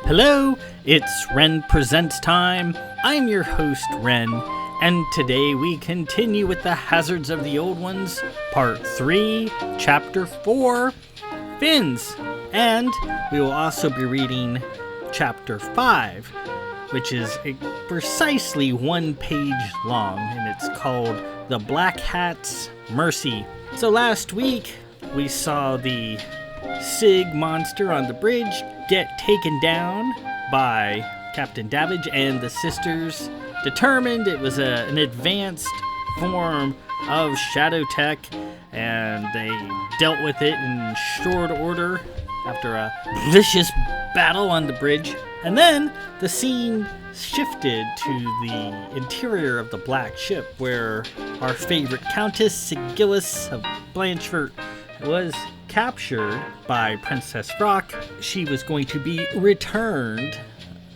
Hello, it's Ren Presents time. I'm your host, Ren, and today we continue with the Hazards of the Old Ones, Part 3, Chapter 4, Fins. And we will also be reading Chapter 5, which is precisely 1 page long, and it's called The Black Hat's Mercy. So last week, we saw the Sig monster on the bridge get taken down by Captain Davidge, and the sisters determined it was an advanced form of shadow tech, and they dealt with it in short order after a vicious battle on the bridge. And then the scene shifted to the interior of the black ship, where our favorite Countess Sygillis of Blanchefort was captured by Princess Rock. She was going to be returned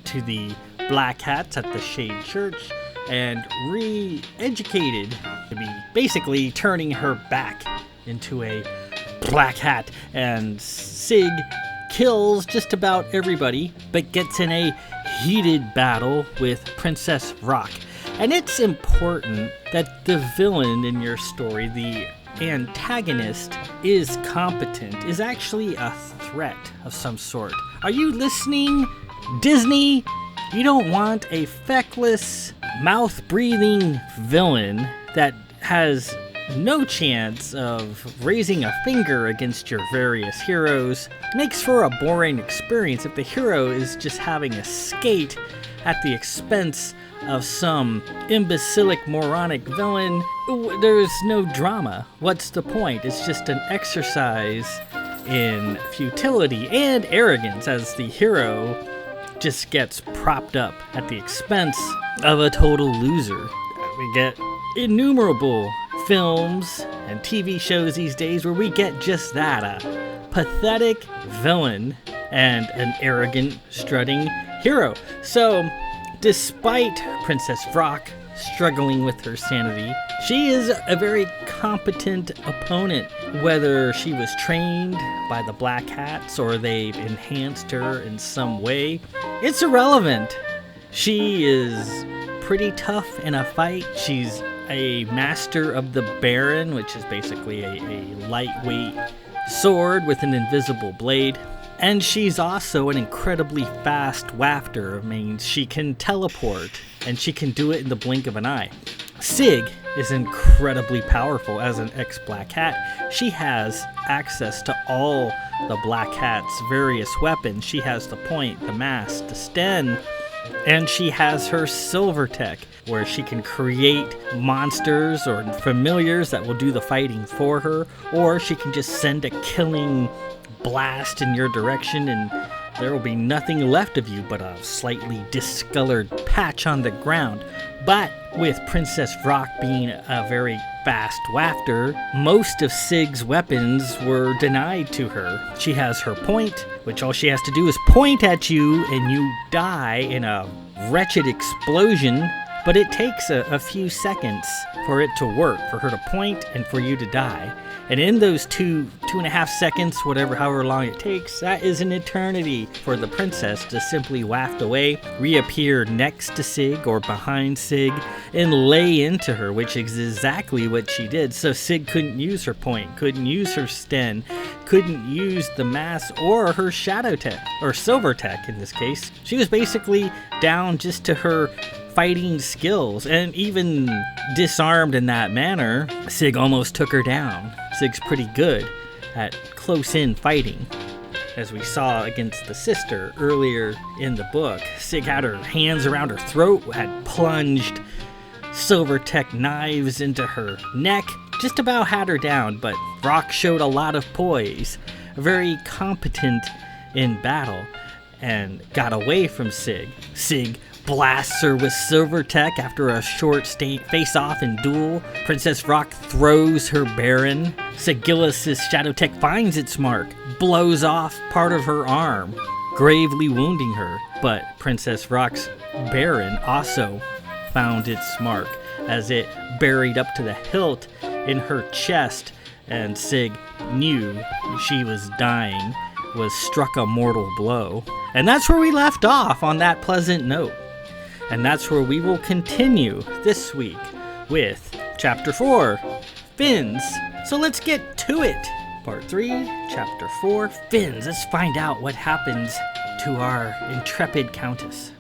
to the Black Hats at the Shade Church and re-educated to be basically turning her back into a Black Hat. And Sig kills just about everybody, but gets in a heated battle with Princess Rock. And it's important that the villain in your story, the antagonist, is competent, is actually a threat of some sort. Are you listening, Disney? You don't want a feckless, mouth-breathing villain that has no chance of raising a finger against your various heroes. Makes for a boring experience if the hero is just having a skate at the expense of some imbecilic, moronic villain. There's no drama. What's the point? It's just an exercise in futility and arrogance as the hero just gets propped up at the expense of a total loser. We get innumerable films and TV shows these days where we get just that, a pathetic villain and an arrogant, strutting hero. So, despite Princess Rock struggling with her sanity, she is a very competent opponent. Whether she was trained by the Black Hats or they've enhanced her in some way, it's irrelevant. She is pretty tough in a fight. She's a master of the Baron, which is basically a lightweight sword with an invisible blade. And she's also an incredibly fast wafter. I mean, she can teleport, and she can do it in the blink of an eye. Sig is incredibly powerful as an ex-Black Hat. She has access to all the Black Hat's various weapons. She has the point, the mask, the sten, and she has her silver tech, where she can create monsters or familiars that will do the fighting for her, or she can just send a killing blast in your direction and there will be nothing left of you but a slightly discolored patch on the ground. But with Princess Rock being a very fast wafter, most of Sig's weapons were denied to her. She has her point, which all she has to do is point at you and you die in a wretched explosion. But it takes a few seconds for it to work, for her to point and for you to die. And in those two and a half seconds, however long it takes, that is an eternity for the princess to simply waft away, reappear next to Sig or behind Sig, and lay into her, which is exactly what she did. So Sig couldn't use her point, couldn't use her sten, couldn't use the mask or her shadow tech, or silver tech in this case. She was basically down just to her fighting skills, and even disarmed in that manner, Sig almost took her down. Sig's pretty good at close-in fighting, as we saw against the sister earlier in the book. Sig had her hands around her throat, had plunged silver tech knives into her neck, just about had her down, but Rock showed a lot of poise, very competent in battle, and got away from Sig. Sig blasts her with silver tech after a short face-off and duel. Princess Rock throws her Baron. Sygillis' shadow tech finds its mark, blows off part of her arm, gravely wounding her. But Princess Rock's Baron also found its mark as it buried up to the hilt in her chest, and Sig knew she was dying was struck a mortal blow. And that's where we left off, on that pleasant note. And that's where we will continue this week with Chapter 4, Fins. So let's get to it. Part 3, Chapter 4, Fins. Let's find out what happens to our intrepid countess.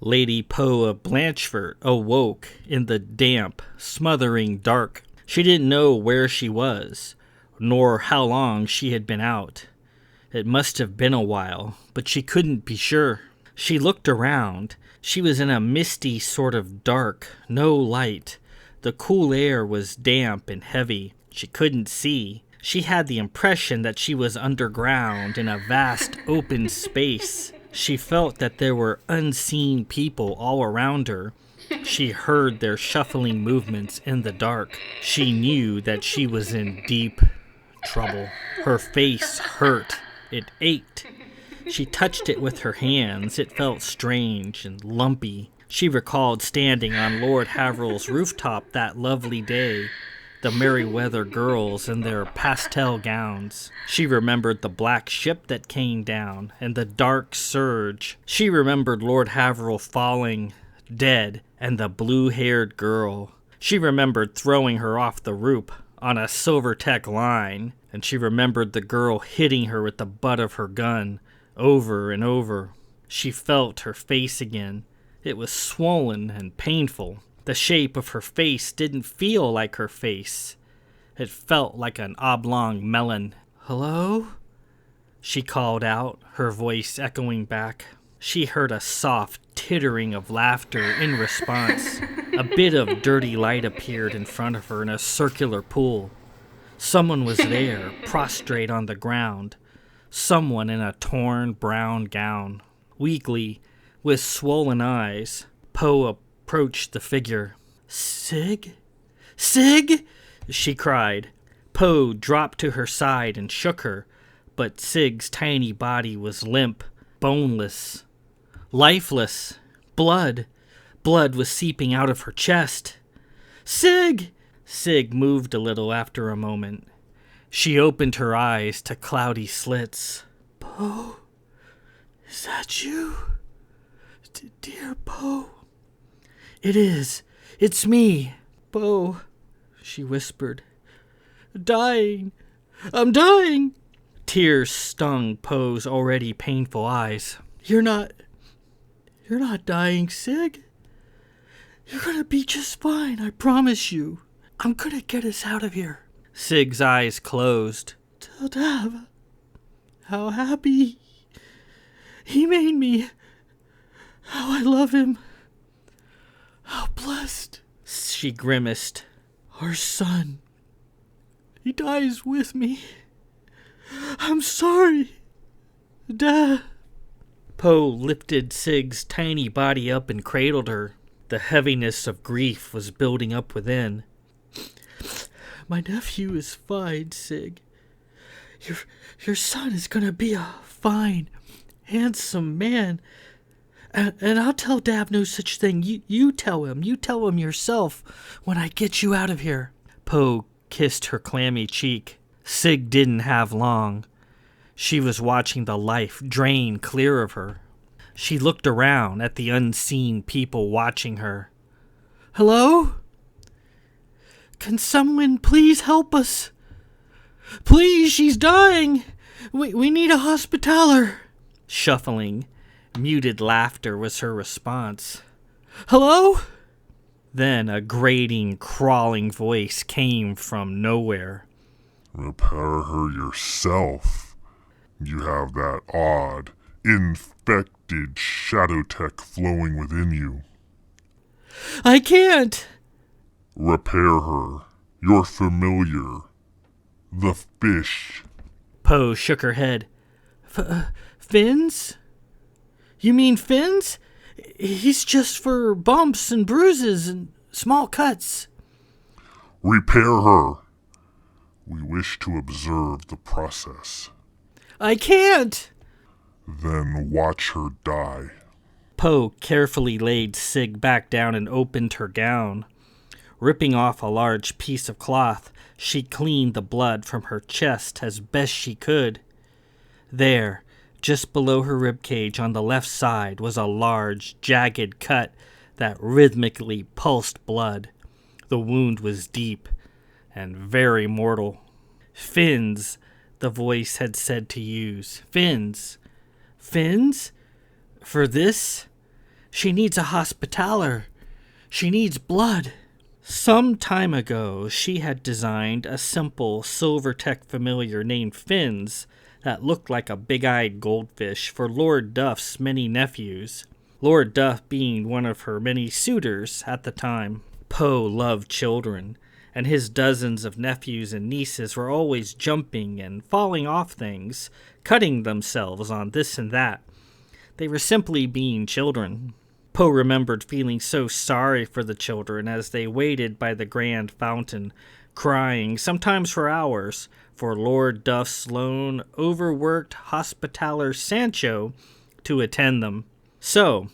Lady Poe of Blanchefort awoke in the damp, smothering dark. She didn't know where she was, nor how long she had been out. It must have been a while, but she couldn't be sure. She looked around. She was in a misty sort of dark, no light. The cool air was damp and heavy. She couldn't see. She had the impression that she was underground in a vast open space. She felt that there were unseen people all around her. She heard their shuffling movements in the dark. She knew that she was in deep trouble. Her face hurt. It ached. She touched it with her hands. It felt strange and lumpy. She recalled standing on Lord Haverill's rooftop that lovely day. The Merryweather girls in their pastel gowns. She remembered the black ship that came down and the dark surge. She remembered Lord Haverill falling dead and the blue-haired girl. She remembered throwing her off the roof on a Silvertech line, and she remembered the girl hitting her with the butt of her gun over and over. She felt her face again. It was swollen and painful. The shape of her face didn't feel like her face. It felt like an oblong melon. "Hello?" she called out, her voice echoing back. She heard a soft tittering of laughter in response. A bit of dirty light appeared in front of her in a circular pool. Someone was there, prostrate on the ground. Someone in a torn brown gown. Weakly, with swollen eyes, Poe approached the figure. "Sig? Sig?" she cried. Poe dropped to her side and shook her, but Sig's tiny body was limp, boneless, lifeless. Blood was seeping out of her chest. "Sig!" Sig moved a little after a moment. She opened her eyes to cloudy slits. "Poe, is that you? Dear Poe." "It is. It's me, Poe," she whispered. "Dying. I'm dying." Tears stung Poe's already painful eyes. You're not dying, Sig. You're gonna be just fine, I promise you. I'm gonna get us out of here." Sig's eyes closed. "Tell Dad how happy he made me. How I love him. How blessed." She grimaced. "Our son. He dies with me. I'm sorry, Dad." Poe lifted Sig's tiny body up and cradled her. The heaviness of grief was building up within. "My nephew is fine, Sig. Your son is gonna be a fine, handsome man. And I'll tell Dab no such thing. You tell him. You tell him yourself when I get you out of here." Poe kissed her clammy cheek. Sig didn't have long. She was watching the life drain clear of her. She looked around at the unseen people watching her. "Hello? Can someone please help us? Please, she's dying. We need a hospitaller." Shuffling, muted laughter was her response. "Hello?" Then a grating, crawling voice came from nowhere. "Repair her yourself. You have that odd, infected shadow tech flowing within you." "I can't." Repair her. Your familiar. The fish. Poe shook her head. Fins? You mean fins? He's just for bumps and bruises and small cuts. Repair her. We wish to observe the process. I can't. Then watch her die. Poe carefully laid Sig back down and opened her gown. Ripping off a large piece of cloth, she cleaned the blood from her chest as best she could. There, just below her ribcage on the left side, was a large, jagged cut that rhythmically pulsed blood. The wound was deep and very mortal. Fins, the voice had said to use. Fins? Fins? For this? She needs a hospitaller. She needs blood. Some time ago, she had designed a simple Silvertech familiar named Fins that looked like a big-eyed goldfish for Lord Duff's many nephews, Lord Duff being one of her many suitors at the time. Poe loved children, and his dozens of nephews and nieces were always jumping and falling off things, cutting themselves on this and that. They were simply being children. Poe remembered feeling so sorry for the children as they waited by the grand fountain, crying, sometimes for hours, for Lord Duff's lone, overworked hospitaller Sancho to attend them. So,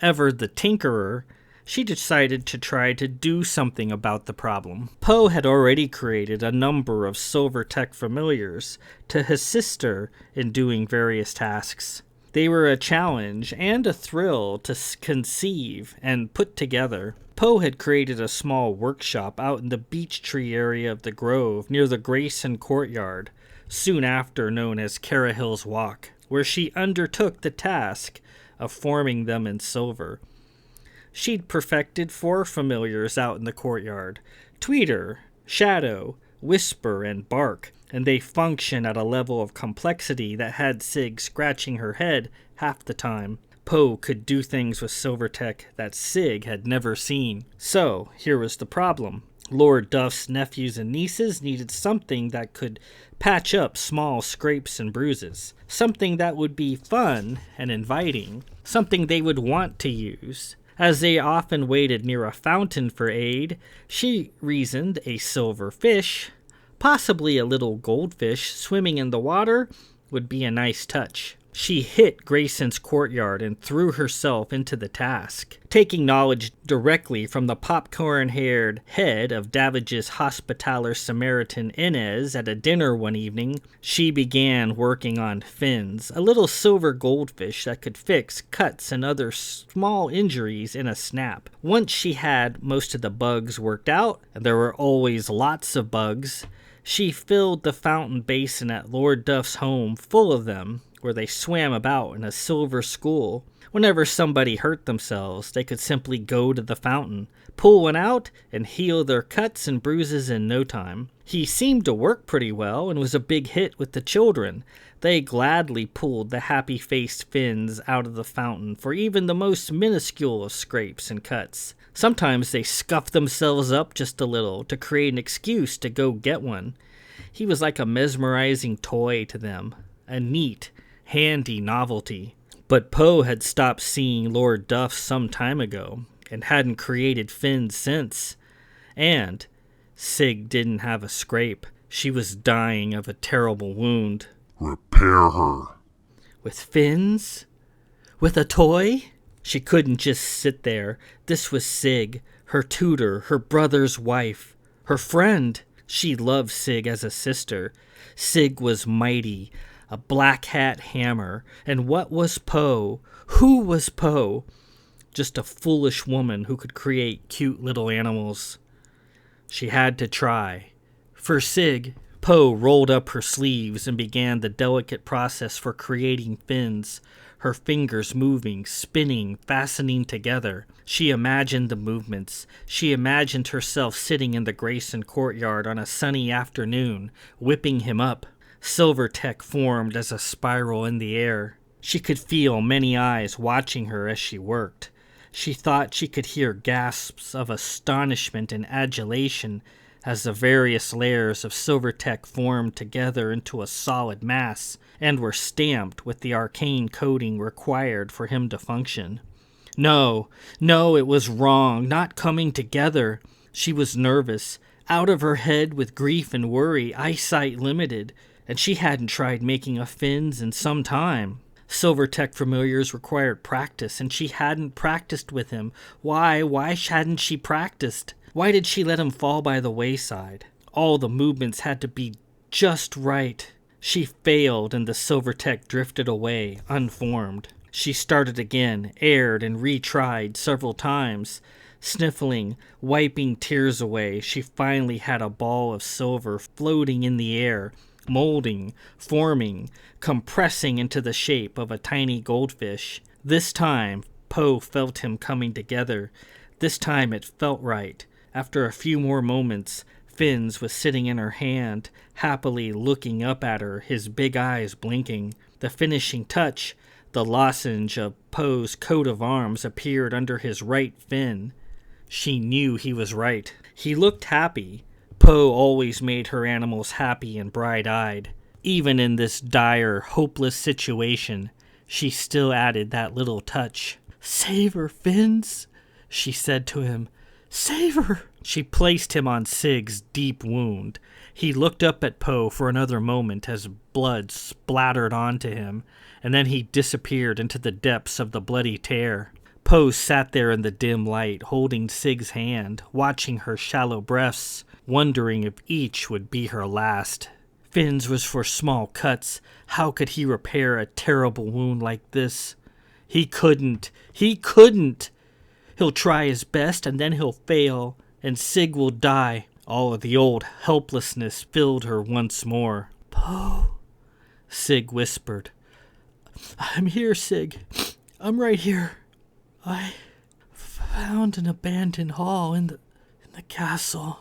ever the tinkerer, she decided to try to do something about the problem. Poe had already created a number of Silvertech familiars to assist her in doing various tasks. They were a challenge and a thrill to conceive and put together. Poe had created a small workshop out in the beech tree area of the grove near the Grayson courtyard, soon after known as Carahill's Walk, where she undertook the task of forming them in silver. She'd perfected 4 familiars out in the courtyard: Tweeter, Shadow, Whisper, and Bark, and they function at a level of complexity that had Sig scratching her head half the time. Poe could do things with Silvertech that Sig had never seen. So, here was the problem. Lord Duff's nephews and nieces needed something that could patch up small scrapes and bruises. Something that would be fun and inviting. Something they would want to use. As they often waited near a fountain for aid, she reasoned a silver fish, possibly a little goldfish swimming in the water, would be a nice touch. She hit Grayson's courtyard and threw herself into the task. Taking knowledge directly from the popcorn-haired head of Davidge's Hospitaller Samaritan Inez at a dinner one evening, she began working on Fins, a little silver goldfish that could fix cuts and other small injuries in a snap. Once she had most of the bugs worked out, and there were always lots of bugs, she filled the fountain basin at Lord Duff's home full of them, where they swam about in a silver school. Whenever somebody hurt themselves, they could simply go to the fountain, pull one out, and heal their cuts and bruises in no time. He seemed to work pretty well and was a big hit with the children. They gladly pulled the happy-faced Fins out of the fountain for even the most minuscule of scrapes and cuts. Sometimes they scuffed themselves up just a little to create an excuse to go get one. He was like a mesmerizing toy to them, a neat, handy novelty. But Poe had stopped seeing Lord Duff some time ago and hadn't created Fins since. And Sig didn't have a scrape. She was dying of a terrible wound. Repair her. With Fins? With a toy? She couldn't just sit there. This was Sig, her tutor, her brother's wife, her friend. She loved Sig as a sister. Sig was mighty, a black hat hammer. And what was Poe? Who was Poe? Just a foolish woman who could create cute little animals. She had to try. For Sig, Poe rolled up her sleeves and began the delicate process for creating Fins, her fingers moving, spinning, fastening together. She imagined the movements. She imagined herself sitting in the Grayson courtyard on a sunny afternoon, whipping him up. Silvertech formed as a spiral in the air. She could feel many eyes watching her as she worked. She thought she could hear gasps of astonishment and adulation as the various layers of Silvertech formed together into a solid mass and were stamped with the arcane coating required for him to function. No, it was wrong, not coming together. She was nervous, out of her head with grief and worry, eyesight limited, and she hadn't tried making a fins in some time. Silvertech familiars required practice, and she hadn't practiced with him. Why hadn't she practiced? Why did she let him fall by the wayside? All the movements had to be just right. She failed, and the Silvertech drifted away, unformed. She started again, aired and retried several times. Sniffling, wiping tears away, she finally had a ball of silver floating in the air, molding, forming, compressing into the shape of a tiny goldfish. This time, Poe felt him coming together. This time it felt right. After a few more moments, Fins was sitting in her hand, happily looking up at her, his big eyes blinking. The finishing touch, the lozenge of Poe's coat of arms, appeared under his right fin. She knew he was right. He looked happy. Poe always made her animals happy and bright-eyed. Even in this dire, hopeless situation, she still added that little touch. "Save her, Fins," she said to him. "Save her." She placed him on Sig's deep wound. He looked up at Poe for another moment as blood splattered onto him, and then he disappeared into the depths of the bloody tear. Poe sat there in the dim light, holding Sig's hand, watching her shallow breaths, wondering if each would be her last. Fins was for small cuts. How could he repair a terrible wound like this? He couldn't. He'll try his best, and then he'll fail, and Sig will die. All of the old helplessness filled her once more. "Poe," Sig whispered. "I'm here, Sig. I'm right here. I found an abandoned hall in the castle.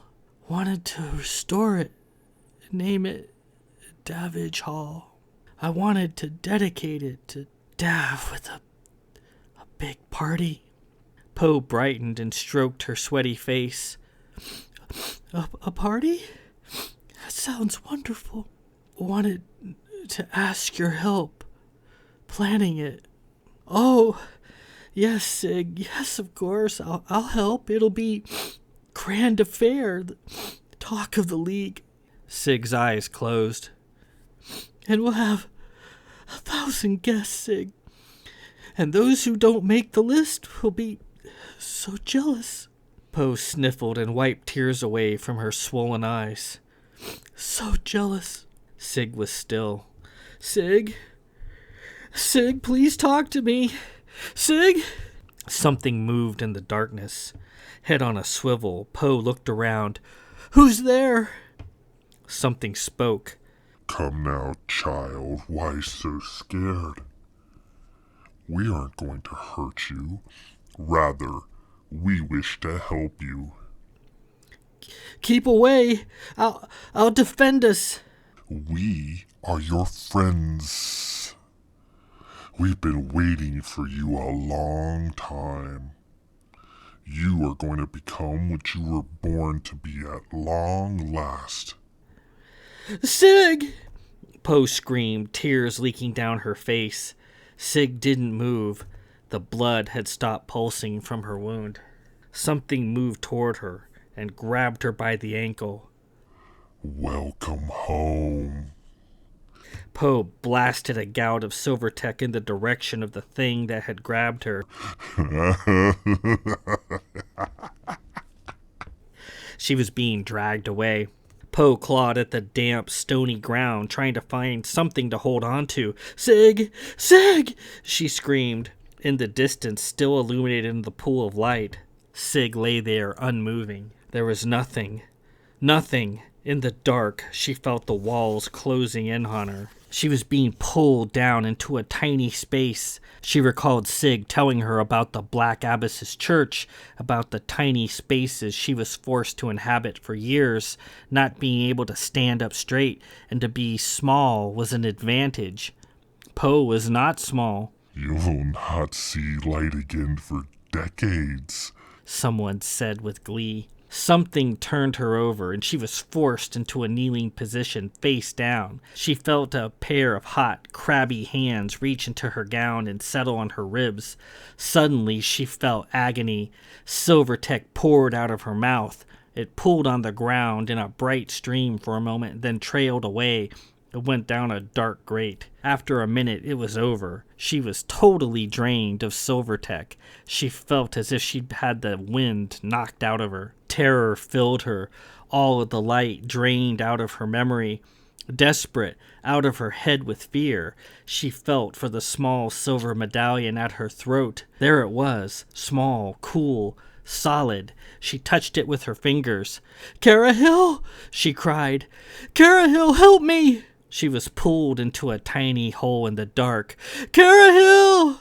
Wanted to restore it, name it Davidge Hall. I wanted to dedicate it to Dav with a big party." Poe brightened and stroked her sweaty face. A party? That sounds wonderful. Wanted to ask your help planning it." "Oh, yes, Sig. Yes, of course. I'll help. It'll be grand affair. The talk of the League." Sig's eyes closed. "And we'll have 1,000 guests, Sig. And those who don't make the list will be so jealous." Poe sniffled and wiped tears away from her swollen eyes. "So jealous." Sig was still. Sig, please talk to me. Sig!" Something moved in the darkness. Head on a swivel, Poe looked around. "Who's there?" Something spoke. "Come now, child. Why so scared? We aren't going to hurt you. Rather, we wish to help you." "Keep away. I'll defend us." "We are your friends. We've been waiting for you a long time. You are going to become what you were born to be at long last." "Sig!" Poe screamed, tears leaking down her face. Sig didn't move. The blood had stopped pulsing from her wound. Something moved toward her and grabbed her by the ankle. "Welcome home." Poe blasted a gout of Silvertech in the direction of the thing that had grabbed her. She was being dragged away. Poe clawed at the damp, stony ground, trying to find something to hold on to. "Sig! Sig!" she screamed. In the distance, still illuminated in the pool of light, Sig lay there, unmoving. There was nothing. In the dark, she felt the walls closing in on her. She was being pulled down into a tiny space. She recalled Sig telling her about the Black Abbess's church, about the tiny spaces she was forced to inhabit for years. Not being able to stand up straight and to be small was an advantage. Poe was not small. "You will not see light again for decades, someone said with glee. Something turned her over, and she was forced into a kneeling position, face down. She felt a pair of hot, crabby hands reach into her gown and settle on her ribs. Suddenly, she felt agony. Silvertech poured out of her mouth. It pooled on the ground in a bright stream for a moment, then trailed away. It went down a dark grate. After a minute, it was over. She was totally drained of Silvertech. She felt as if she'd had the wind knocked out of her. Terror filled her. All of the light drained out of her memory. Desperate, out of her head with fear, she felt for the small silver medallion at her throat. There it was, small, cool, solid. She touched it with her fingers. "Carahil!" she cried. "Carahil, help me!" She was pulled into a tiny hole in the dark. "Carahil!"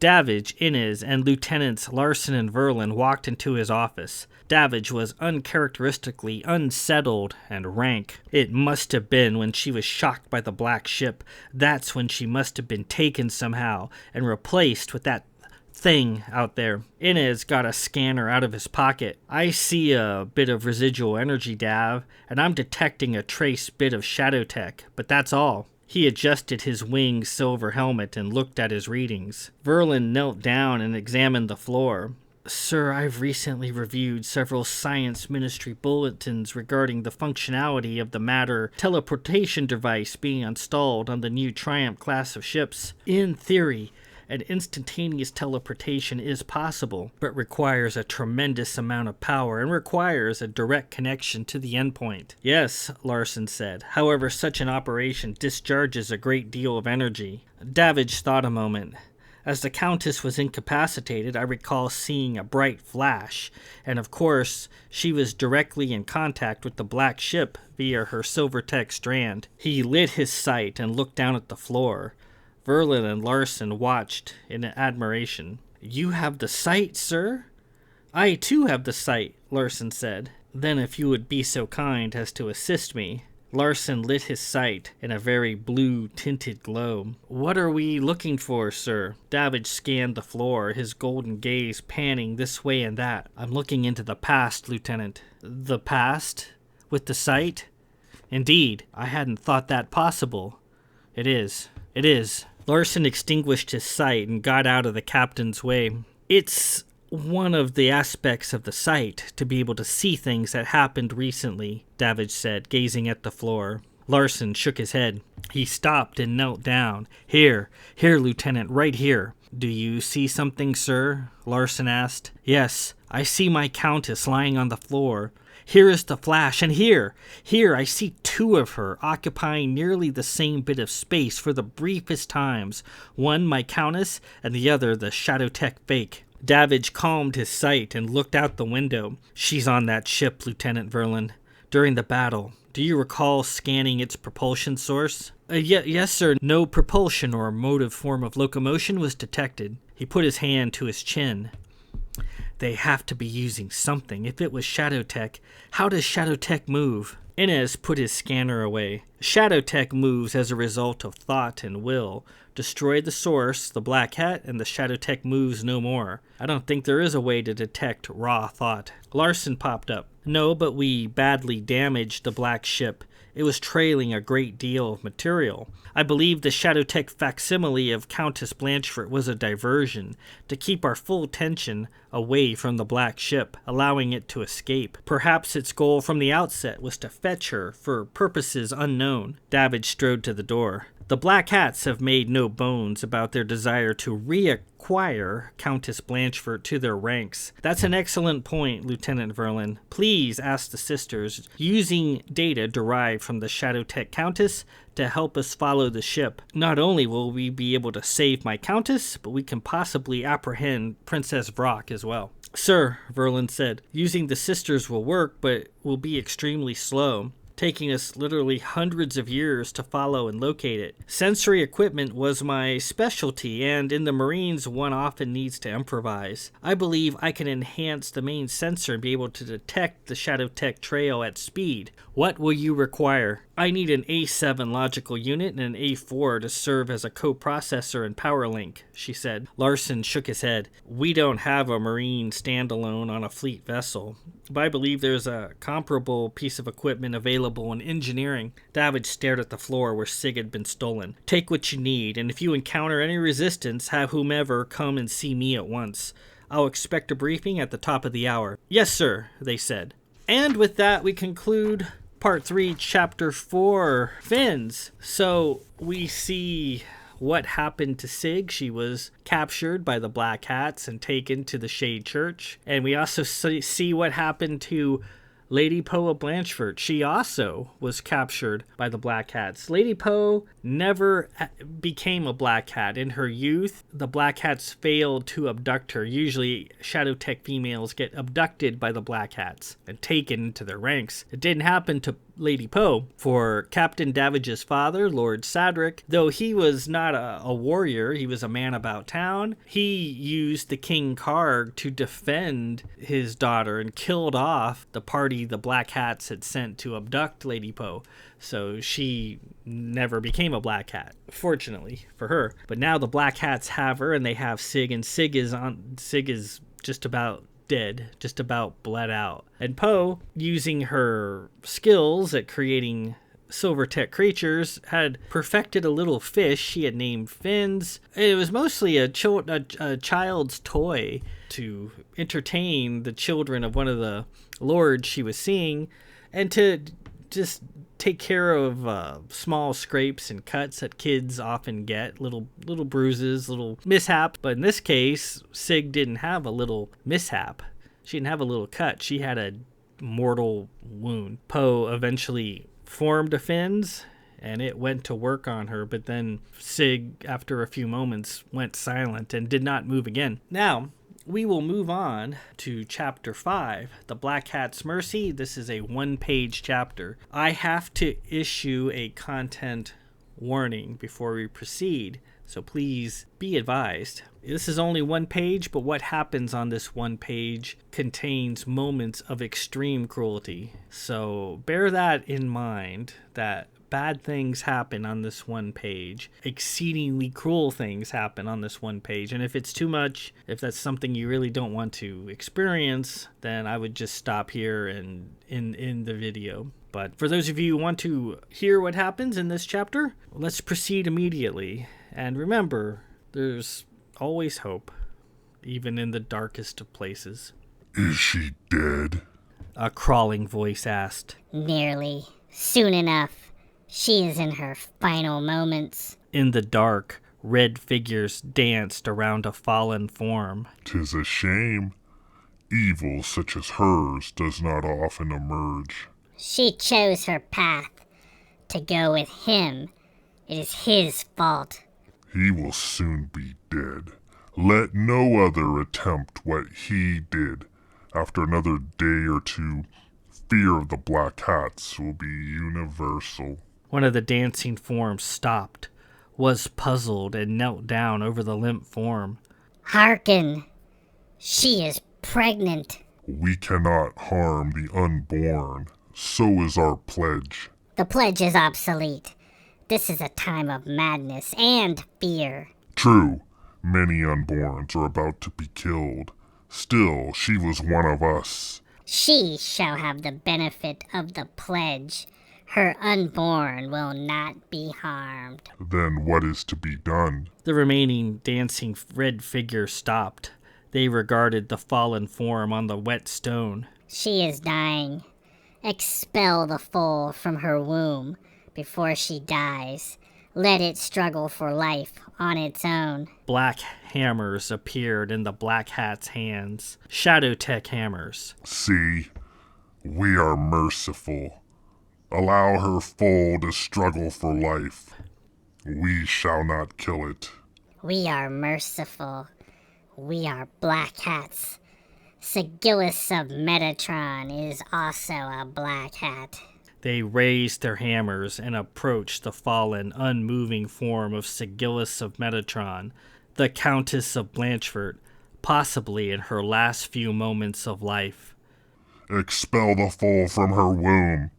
Davidge, Inez, and Lieutenants Larson and Verlin walked into his office. Davidge was uncharacteristically unsettled and rank. It must have been when she was shocked by the black ship. That's when she must have been taken somehow and replaced with that thing out there. Inez got a scanner out of his pocket. "I see a bit of residual energy, Dav, and I'm detecting a trace bit of shadow tech, but that's all." He adjusted his winged silver helmet and looked at his readings. Verlin knelt down and examined the floor. "Sir, I've recently reviewed several Science Ministry bulletins regarding the functionality of the matter teleportation device being installed on the new Triumph class of ships. In theory, an instantaneous teleportation is possible, but requires a tremendous amount of power and requires a direct connection to the endpoint." "Yes," Larson said. "However, such an operation discharges a great deal of energy." Davidge thought a moment. "As the Countess was incapacitated, I recall seeing a bright flash, and of course, she was directly in contact with the black ship via her Silvertech strand." He lit his sight and looked down at the floor. Verlin and Larson watched in admiration. "You have the sight, sir?" "I too have the sight," Larson said. "Then if you would be so kind as to assist me." Larson lit his sight in a very blue-tinted glow. "What are we looking for, sir?" Davidge scanned the floor, his golden gaze panning this way and that. "I'm looking into the past, Lieutenant." "The past? With the sight?" "Indeed, I hadn't thought that possible." It is. Larson extinguished his sight and got out of the captain's way. "It's one of the aspects of the sight to be able to see things that happened recently," Davidge said, gazing at the floor. Larson shook his head. He stopped and knelt down. Here, Lieutenant, right here." "Do you see something, sir?" Larson asked. "Yes, I see my Countess lying on the floor. Here is the flash, and here I see two of her occupying nearly the same bit of space for the briefest times. One my Countess, and the other the Shadowtech fake." Davidge calmed his sight and looked out the window. "She's on that ship, Lieutenant Verlin. During the battle, do you recall scanning its propulsion source?" Yes, sir. No propulsion or motive form of locomotion was detected." He put his hand to his chin. "They have to be using something. If it was Shadowtech, how does Shadowtech move?" Inez put his scanner away. "Shadowtech moves as a result of thought and will. Destroy the source, the Black Hat, and the Shadowtech moves no more. I don't think there is a way to detect raw thought." Larson popped up. "No, but we badly damaged the black ship. It was trailing a great deal of material. I believe the Shadowtech facsimile of Countess Blanchefort was a diversion to keep our full attention away from the black ship, allowing it to escape. Perhaps its goal from the outset was to fetch her for purposes unknown." Davidge strode to the door. "The Black Hats have made no bones about their desire to reacquire Countess Blanchefort to their ranks. That's an excellent point, Lieutenant Verlin. Please ask the sisters, using data derived from the Shadowtech Countess, to help us follow the ship. Not only will we be able to save my Countess, but we can possibly apprehend Princess Vrock as well." "Sir," Verlin said, "using the sisters will work, but will be extremely slow." taking us literally hundreds of years to follow and locate it. Sensory equipment was my specialty, and in the Marines, one often needs to improvise. I believe I can enhance the main sensor and be able to detect the Shadow Tech trail at speed. What will you require? I need an A7 logical unit and an A4 to serve as a coprocessor and power link, she said. Larson shook his head. We don't have a Marine standalone on a fleet vessel, but I believe there's a comparable piece of equipment available in engineering. David stared at the floor where Sig had been stolen. Take what you need, and if you encounter any resistance, have whomever come and see me at once. I'll expect a briefing at the top of the hour. Yes, sir, they said. And with that, we conclude Part 3, Chapter 4, Fins. So we see what happened to Sig. She was captured by the Black Hats and taken to the Shade Church. And we also see what happened to Lady Poe of Blanchefort. She also was captured by the Black Hats. Lady Poe never became a Black Hat. In her youth, the Black Hats failed to abduct her. Usually, Shadow Tech females get abducted by the Black Hats and taken into their ranks. It didn't happen to Lady Poe. For Captain Davidge's father, Lord Sadric, though he was not a warrior, he was a man about town, he used the King Karg to defend his daughter and killed off the party the Black Hats had sent to abduct Lady Poe. So she never became a Black Hat, fortunately for her. But now the Black Hats have her, and they have Sig, and Sig is just about dead, just about bled out. And Poe, using her skills at creating silver tech creatures, had perfected a little fish she had named Fins. It was mostly a child's toy to entertain the children of one of the lords she was seeing, and to just take care of small scrapes and cuts that kids often get, little bruises, little mishap. But in this case, Sig didn't have a little mishap. She didn't have a little cut. She had a mortal wound. Poe eventually formed a Fins, and it went to work on her, but then Sig, after a few moments, went silent and did not move again. Now, we will move on to Chapter 5, The Black Hat's Mercy. This is a one-page chapter. I have to issue a content warning before we proceed, so please be advised. This is only one page, but what happens on this one page contains moments of extreme cruelty. So bear that in mind, that bad things happen on this one page. Exceedingly cruel things happen on this one page. And if it's too much, if that's something you really don't want to experience, then I would just stop here and end the video. But for those of you who want to hear what happens in this chapter, let's proceed immediately. And remember, there's always hope, even in the darkest of places. Is she dead? A crawling voice asked. Nearly. Soon enough. She is in her final moments. In the dark, red figures danced around a fallen form. 'Tis a shame. Evil such as hers does not often emerge. She chose her path. To go with him. It is his fault. He will soon be dead. Let no other attempt what he did. After another day or two, fear of the Black Hats will be universal. One of the dancing forms stopped, was puzzled, and knelt down over the limp form. Hearken. She is pregnant. We cannot harm the unborn. So is our pledge. The pledge is obsolete. This is a time of madness and fear. True, many unborns are about to be killed. Still, she was one of us. She shall have the benefit of the pledge. Her unborn will not be harmed. Then what is to be done? The remaining dancing red figure stopped. They regarded the fallen form on the wet stone. She is dying. Expel the foal from her womb before she dies. Let it struggle for life on its own. Black hammers appeared in the Black Hat's hands. Shadow Tech hammers. See, we are merciful. Allow her foal to struggle for life. We shall not kill it. We are merciful. We are Black Hats. Sygillis of Metatron is also a Black Hat. They raised their hammers and approached the fallen, unmoving form of Sygillis of Metatron, the Countess of Blanchefort, possibly in her last few moments of life. Expel the foal from her womb.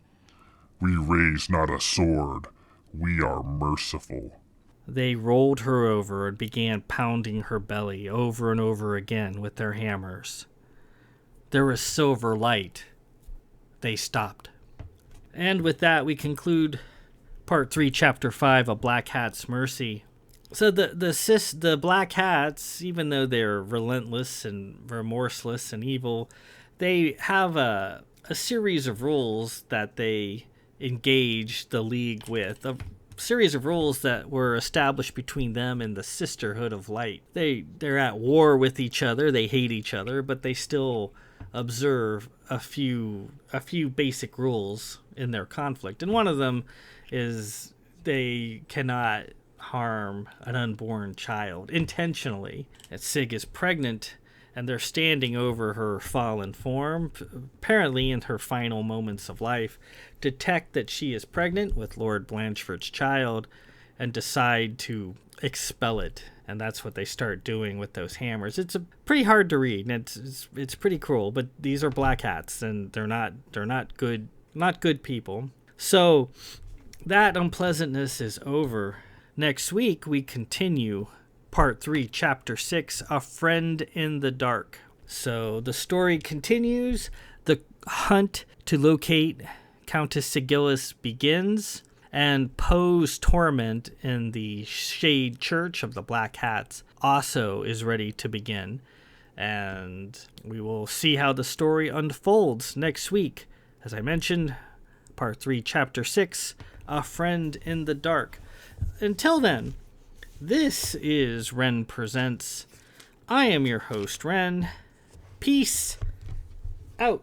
We raise not a sword. We are merciful. They rolled her over and began pounding her belly over and over again with their hammers. There was silver light. They stopped. And with that, we conclude Part 3, Chapter 5 of Black Hat's Mercy. So the Black Hats, even though they're relentless and remorseless and evil, they have a series of rules that they engage the League with, a series of rules that were established between them and the Sisterhood of Light. They're at war with each other, they hate each other, but they still observe a few basic rules in their conflict. And one of them is they cannot harm an unborn child intentionally. And Sig is pregnant, and they're standing over her fallen form, apparently in her final moments of life, detect that she is pregnant with Lord Blanchefort's child, and decide to expel it. And that's what they start doing with those hammers. It's pretty hard to read, and it's pretty cruel. But these are Black Hats, and they're not good people. So that unpleasantness is over. Next week we continue Part 3, Chapter 6, A Friend in the Dark. So the story continues. The hunt to locate Countess Sygillis begins, and Poe's torment in the Shade Church of the Black Hats also is ready to begin. And we will see how the story unfolds next week. As I mentioned, Part 3, Chapter 6, A Friend in the Dark. Until then, this is Ren Presents. I am your host, Ren. Peace out.